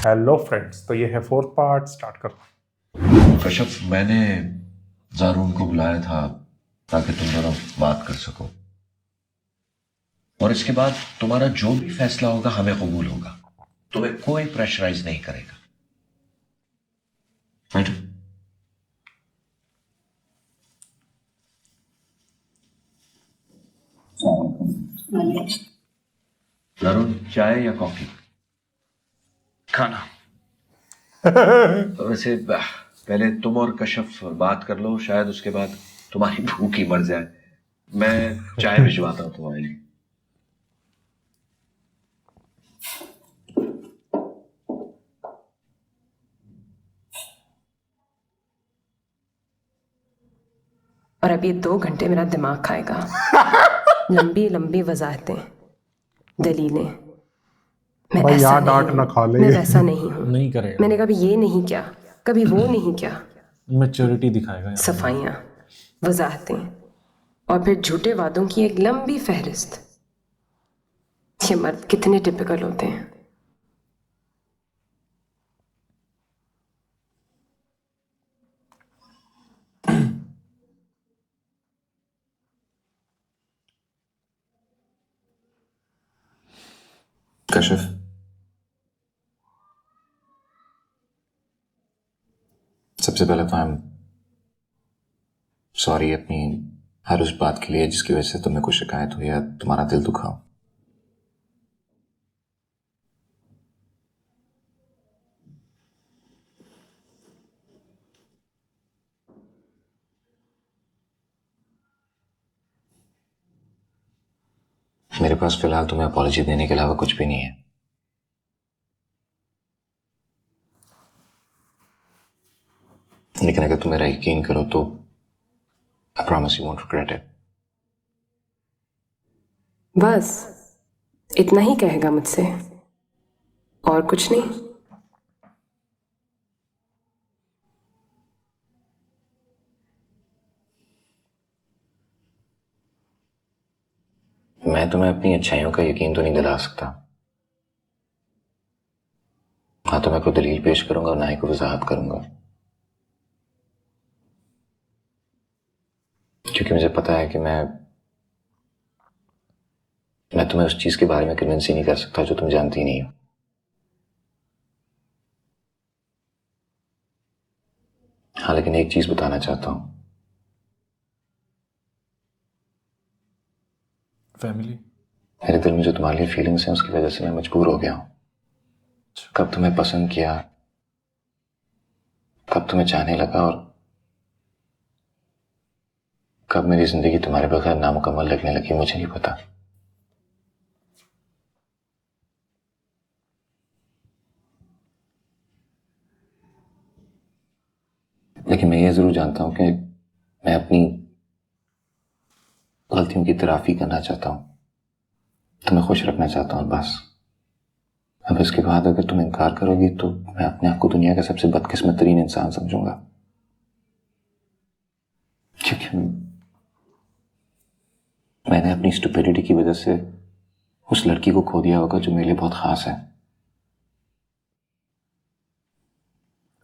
Hello friends, तो ये है फोर्थ पार्ट। स्टार्ट कर। कश्यप, मैंने जारून को बुलाया था ताकि तुम दोनों बात कर सको, और इसके बाद तुम्हारा जो भी फैसला होगा हमें कबूल होगा। तुम्हें कोई प्रेशराइज नहीं करेगा। बैठो। जारून, चाय या कॉफी? खाना। वैसे पहले तुम और कश्यप बात कर लो, शायद उसके बाद तुम्हारी भूख ही मर जाए। मैं चाय भिजवाता हूं तुम्हारे लिए। और अब ये 2 घंटे मेरा दिमाग खाएगा। लंबी लंबी वजाहतें, दलीलें। मैं भाई ऐसा यहाँ नहीं डांट ना हूँ, खा ले। मैं वैसा नहीं हूँ। नहीं करेगा। मैंने कभी ये नहीं किया, कभी वो नहीं किया। मैच्योरिटी दिखाएगा यहाँ। सफाइयाँ, वजाहतें और फिर झूठे वादों की एक लंबी फहरिस्त। ये मर्द कितने टिपिकल होते हैं। कश्यप, सबसे पहले तो आई एम सॉरी अपनी हर उस बात के लिए जिसकी वजह से तुम्हें कुछ शिकायत हुई या तुम्हारा दिल दुखा हो। मेरे पास फिलहाल तुम्हें अपॉलॉजी देने के अलावा कुछ भी नहीं है। लेकिन अगर तुम मेरा यकीन करो तो I promise you won't regret it. बस इतना ही कहेगा मुझसे, और कुछ नहीं। मैं तुम्हें अपनी अच्छाइयों का यकीन तो नहीं दिला सकता। हाँ, तो मैं कोई दलील पेश करूंगा और ना ही कोई वजाहत करूंगा, क्योंकि मुझे पता है कि मैं तुम्हें उस चीज के बारे में कन्विंस ही नहीं कर सकता जो तुम जानती नहीं हो। हाँ, लेकिन एक चीज बताना चाहता हूं। फैमिली। मेरे दिल में जो तुम्हारे लिए फीलिंग्स हैं उसकी वजह से मैं मजबूर हो गया हूं। कब तुम्हें पसंद किया, कब तुम्हें चाहने लगा, और कब मेरी जिंदगी तुम्हारे बगैर नामुकम्मल लगने लगी, मुझे नहीं पता। लेकिन मैं ये जरूर जानता हूं कि मैं अपनी गलतियों की तराफी करना चाहता हूं, तुम्हें खुश रखना चाहता हूं, बस। अब इसके बाद अगर तुम इनकार करोगी तो मैं अपने आप को दुनिया का सबसे बदकिस्मत तरीन इंसान समझूंगा, क्योंकि मैंने अपनी स्टुपिडिटी की वजह से उस लड़की को खो दिया होगा जो मेरे लिए बहुत खास है।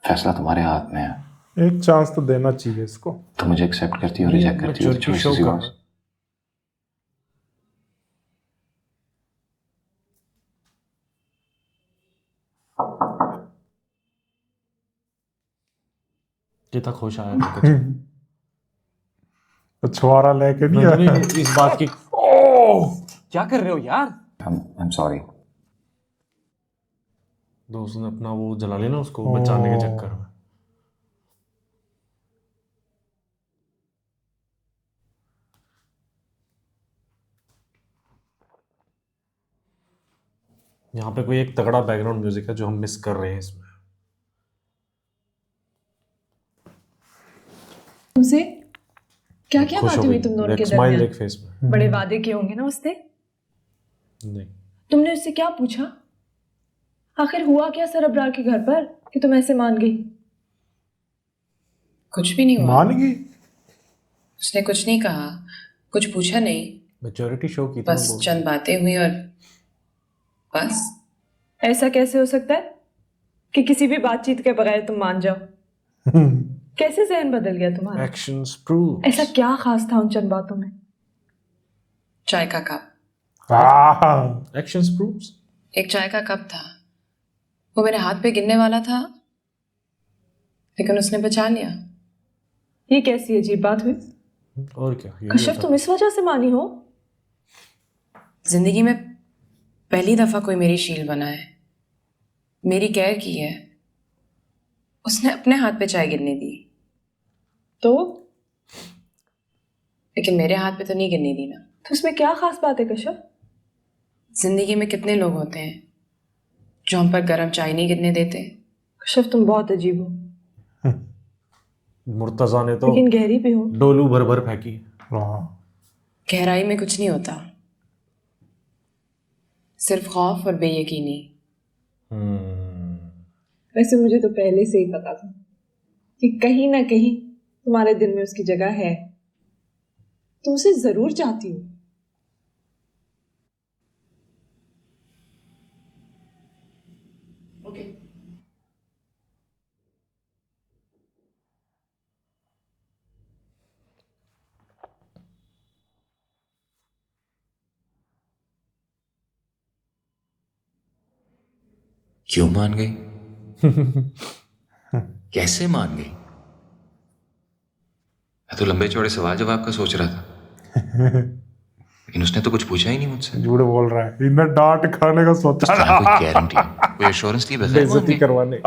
फैसला तुम्हारे हाथ में है। एक चांस तो देना चाहिए इसको। तुम मुझे एक्सेप्ट करती हो, रिजेक्ट करती हो, मैच्योरिटी शो कर। कितना खुश आया था तो छुआरा लेके नहीं मैंने आया। इस बात की। क्या कर रहे हो यार? I am sorry. दोस्त ने अपना वो जला लिया ना, उसको बचाने के चक्कर में। यहाँ पे कोई एक तगड़ा बैकग्राउंड म्यूजिक है जो हम मिस कर रहे हैं इसमें। तुमसे क्या क्या खुश हो बातें हुई गई। तुम दोनों के स्माइल दरमियान? देख फेस में। बड़े वादे किए होंगे ना उसने? नहीं, तुमने उससे क्या पूछा? आखिर हुआ क्या सर अब्रार के घर पर कि तुम ऐसे मान गई? कुछ भी नहीं हुआ। मान गई। उसने कुछ नहीं कहा, कुछ पूछा नहीं, मैच्योरिटी शो की था बस वो। चंद बातें हुई और बस। ऐसा कैसे हो सकता है? कि किसी भी बातचीत के बगैर तुम मान जाओ? कैसे जहन बदल गया तुम्हारा? Actions prove. ऐसा क्या खास था उन चंद बातों में? चाय का कप, Actions proves. एक चाय का कप था, वो मेरे हाथ पे गिरने वाला था, लेकिन उसने बचा लिया। ये कैसी अजीब बात हुई? और क्या? यही कश्यप होता तुम इस वजह से मानी हो? जिंदगी में पहली दफा कोई मेरी शील बना है, मेरी केयर की है। उसने अपने हाथ पे चाय गिरने दी, तो लेकिन मेरे हाथ पे तो नहीं गिरने दी ना। तो उसमें क्या खास बात है कश्यप? जिंदगी में कितने लोग होते हैं जो हम पर गर्म चाय नहीं गिरने देते। कश्यप तुम बहुत अजीब हो, है। मुर्तजा ने तो लेकिन गहरी भी हो। डोलू भर भर फेंकी। गहराई में कुछ नहीं होता, सिर्फ खौफ और बेयकीनी। वैसे मुझे तो पहले से ही पता था कि कहीं ना कहीं तुम्हारे दिल में उसकी जगह है। तुम उसे जरूर चाहती हो। क्यों मान गई? कैसे मान गई? मैं तो लंबे चौड़े सवाल जवाब का सोच रहा था, लेकिन उसने तो कुछ पूछा ही नहीं मुझसे। झूठ बोल रहा है, इन्हें डांट खाने का सोचा क्या कोई गारंटी, कोई एश्योरेंस लिए बगैर मान बेइज्जती गई? करवाने।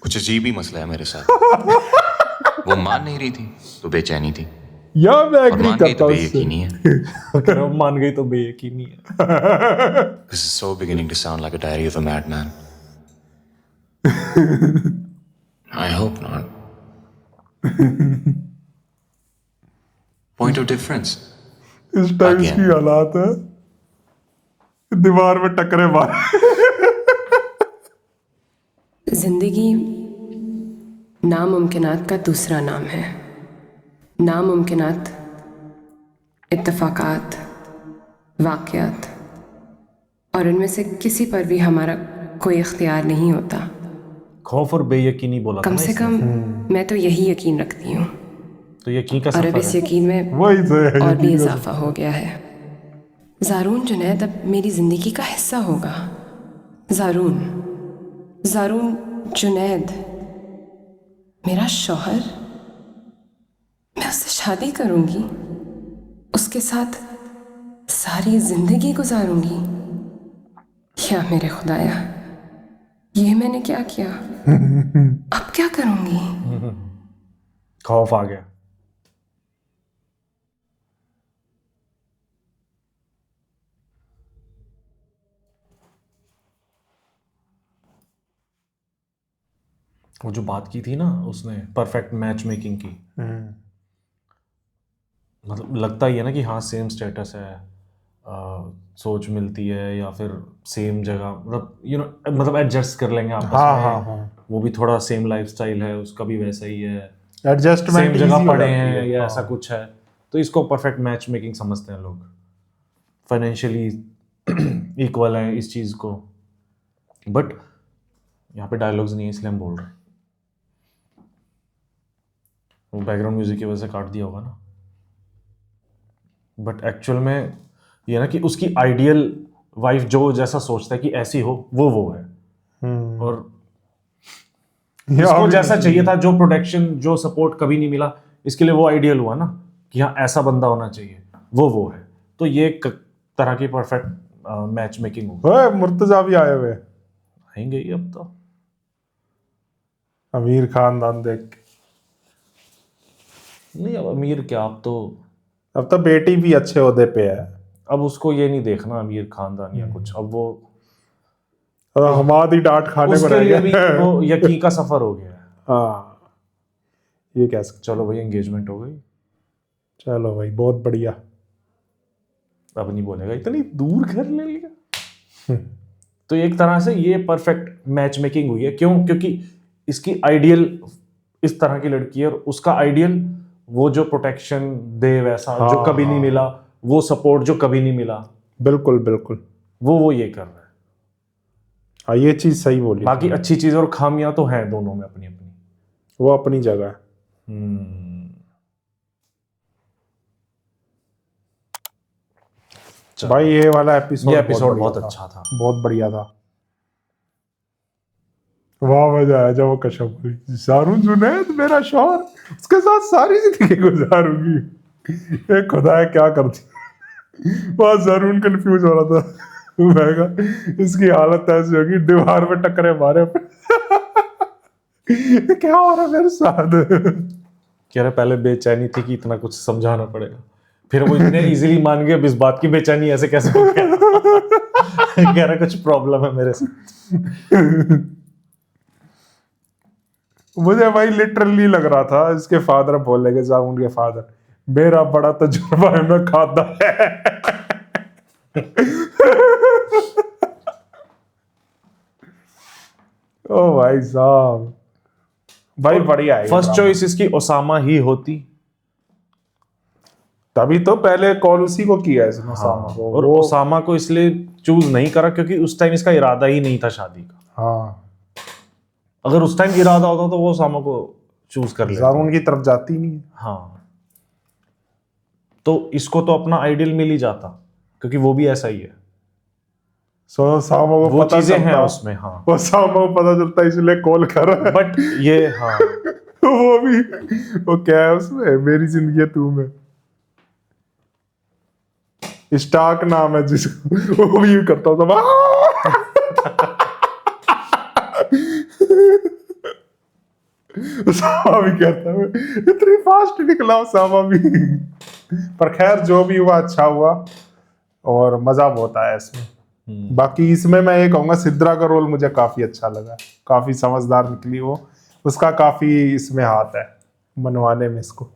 कुछ अजीब ही मसला है मेरे साथ। वो मान नहीं रही थी तो बेचैनी थी, या मैं और एग्री मान गई करता तो हूँ उससे। बेयकीनी है। अगर हम मान गई तो बेयकीनी है। This is so beginning to sound like a diary of a madman. I hope not. Point of difference. इस टाइम Again. इसकी हालात है, दीवार में टकरे मार। जिंदगी नामुमकिनात का दूसरा नाम है। नामुमकिनात इत्तफाकात, वाक़यात, और उनमें से किसी पर भी हमारा कोई इख्तियार नहीं होता। खौफ और बेयकीनी बोला था कम ना से इसने। कम मैं तो यही यकीन रखती हूँ, तो यकीन का और अब सफर इस है। यकीन में वही तो है, और भी यकीन का इजाफा हो गया है। ज़ारून जुनैद अब मेरी ज़िंदगी का हिस्सा होगा। ज़ारून जुनैद मेरा शौहर। मैं उससे शादी करूंगी, उसके साथ सारी जिंदगी गुजारूंगी। क्या मेरे खुदाया, ये मैंने क्या किया? अब क्या करूंगी? खौफ आ गया। वो जो बात की थी ना उसने परफेक्ट मैच मेकिंग की, मतलब लगता ही है ना कि हाँ सेम स्टेटस है, सोच मिलती है या फिर सेम जगह, मतलब मतलब एडजस्ट कर लेंगे आपस हाँ, में। हाँ, हाँ। वो भी थोड़ा सेम लाइफस्टाइल है, उसका भी वैसा ही है, एडजस्टमेंट सेम जगह easy हो पड़े जाती हैं है। या हाँ। ऐसा कुछ है, तो इसको परफेक्ट मैच मेकिंग समझते हैं लोग। फाइनेंशियली इक्वल है इस चीज़ को, बट यहाँ पे डायलॉग्स नहीं है इसलिए हम बोल रहे हैं। वो बैकग्राउंड म्यूजिक की वजह से काट दिया होगा ना, बट एक्चुअल में ये ना कि उसकी आइडियल वाइफ जो जैसा सोचता है कि ऐसी हो, वो है। और इसको जैसा चाहिए था, जो प्रोटेक्शन जो सपोर्ट कभी नहीं मिला, इसके लिए वो आइडियल हुआ ना कि हाँ ऐसा बंदा होना चाहिए, वो है। तो ये एक तरह की परफेक्ट मैच मेकिंग होगी। ओए, मुर्तजा भी आए हुए, आएंगे ही अब तो। अमीर खानदान देख के। नहीं अब अमीर क्या, अब तो बेटी भी अच्छे ओहदे पे है। अब उसको ये नहीं देखना अमीर खानदान या कुछ, अब वो और हमारी डांट खाने को उसके रह लिए भी गया। वो यकीन का सफर हो गया है। हाँ, ये कह सकते। चलो भाई एंगेजमेंट हो गई, चलो भाई, बहुत बढ़िया। अब नहीं बोलेगा इतनी दूर घर ले लिया। तो एक तरह से ये परफेक्ट मैच मेकिंग हुई है। क्यों? क्योंकि इसकी आइडियल इस तरह की लड़की है और उसका आइडियल वो जो प्रोटेक्शन दे वैसा हाँ, जो कभी नहीं मिला, वो सपोर्ट जो कभी नहीं मिला, बिल्कुल बिल्कुल। वो ये कर रहा है। हाँ ये चीज सही बोली। बाकी अच्छी चीज और खामियां तो हैं दोनों में अपनी अपनी। वो अपनी जगह है। भाई ये वाला एपिसोड, ये एपिसोड बहुत अच्छा था, बहुत बढ़िया था। वाह मजा आया जब वो कश्यप बोली जारून जुनैद मेरा शौहर, उसके साथ सारी जिंदगी गुजारूंगी। ये खुदा है क्या करती। वहां जारून कंफ्यूज हो रहा था, मैं कहा इसकी हालत ऐसी होगी दीवार में टकरे मारे। क्या हो रहा है मेरे साथ। कह रहे पहले बेचैनी थी कि इतना कुछ समझाना पड़ेगा, फिर वो इतने इजीली मान गए, अब इस बात की बेचैनी ऐसे कैसे हो गया। कह रहा कुछ प्रॉब्लम है मेरे साथ। मुझे भाई लिटरली लग रहा था इसके फादर बोलेंगे, जामुन के फादर, मेरा बड़ा तजुर्बा है, मैं खाता है। ओ भाई साहब, भाई बढ़िया है। फर्स्ट चॉइस इसकी ओसामा ही होती, तभी तो पहले कॉल उसी को किया इसने, ओसामा को। और ओसामा को इसलिए चूज नहीं करा क्योंकि उस टाइम इसका इरादा ही नहीं था शादी का। हाँ अगर उस टाइम इरादा होता तो वो ओसामा को चूज कर लेता। जामुन की तरफ जाती नहीं है। हाँ, तो इसको तो अपना आइडियल मिल ही जाता क्योंकि वो भी ऐसा ही है। सो ओसामा को वो पता चीजें हैं चलता, उसमें। हाँ, ओसामा को पता चलता इसलिए कॉल कर रहा है। बट ये हाँ वो भी, वो क्या है उसमें, मेरी जिंदगी है तू में, स्टार्क नाम है जिसको, वो भी करता होता। उसामा भी कहता है इतनी फास्ट निकला उसामा भी। पर खैर जो भी हुआ अच्छा हुआ और मजा बहुत आया इसमें। बाकी इसमें मैं ये कहूंगा सिद्रा का रोल मुझे काफी अच्छा लगा, काफी समझदार निकली वो, उसका काफी इसमें हाथ है मनवाने में इसको।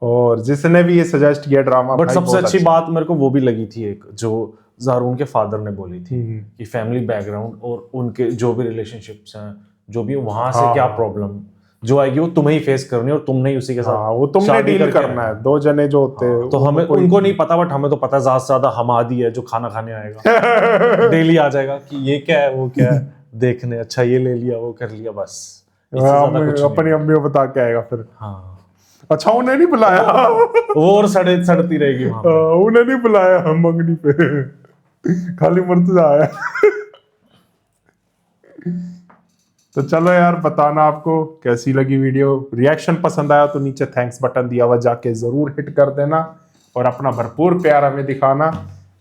और जिसने भी ये सजेस्ट किया ड्रामा, बट सबसे अच्छी बात मेरे को वो भी लगी थी एक, जो जारून के फादर ने बोली थी कि फैमिली बैकग्राउंड और उनके जो भी रिलेशनशिप्स हैं, जो भी वहां से क्या प्रॉब्लम जो आएगी वो तुम्हें ही फेस करनी है और तुमने ही उसी के साथ वो तुमने डील करना है। दो जने जो होते हैं तो हमें उनको नहीं पता, बट हमें तो पता है ज्यादा से ज्यादा हमादी है जो खाना खाने आएगा। डेली आ जाएगा कि ये क्या है वो क्या है देखने, अच्छा ये ले लिया वो कर लिया, बस इससे ज्यादा कुछ अपनी अम्मी को बता के आएगा फिर। हाँ, अच्छा उन्हें नहीं बुलाया। वो और सड़ती रहेगी वहां पे। उन्हें नहीं बुलाया हम मंगनी पे, खाली मुर्तजा आया। तो चलो यार, बताना आपको कैसी लगी वीडियो। रिएक्शन पसंद आया तो नीचे थैंक्स बटन दिया हुआ, जाके जरूर हिट कर देना और अपना भरपूर प्यार हमें दिखाना।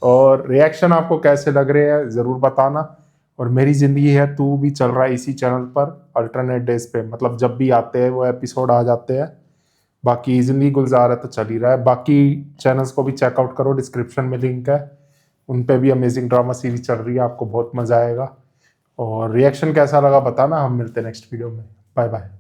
और रिएक्शन आपको कैसे लग रहे हैं जरूर बताना। और मेरी जिंदगी है तू भी चल रहा है इसी चैनल पर अल्टरनेट डेज पे, मतलब जब भी आते हैं वो एपिसोड आ जाते हैं। बाकी जिंदगी गुलजार है तो चल ही रहा है। बाकी चैनल्स को भी चेकआउट करो, डिस्क्रिप्शन में लिंक है, उन पे भी अमेजिंग ड्रामा सीरीज चल रही है, आपको बहुत मजा आएगा। और रिएक्शन कैसा लगा बताना। हम मिलते हैं नेक्स्ट वीडियो में। Bye bye.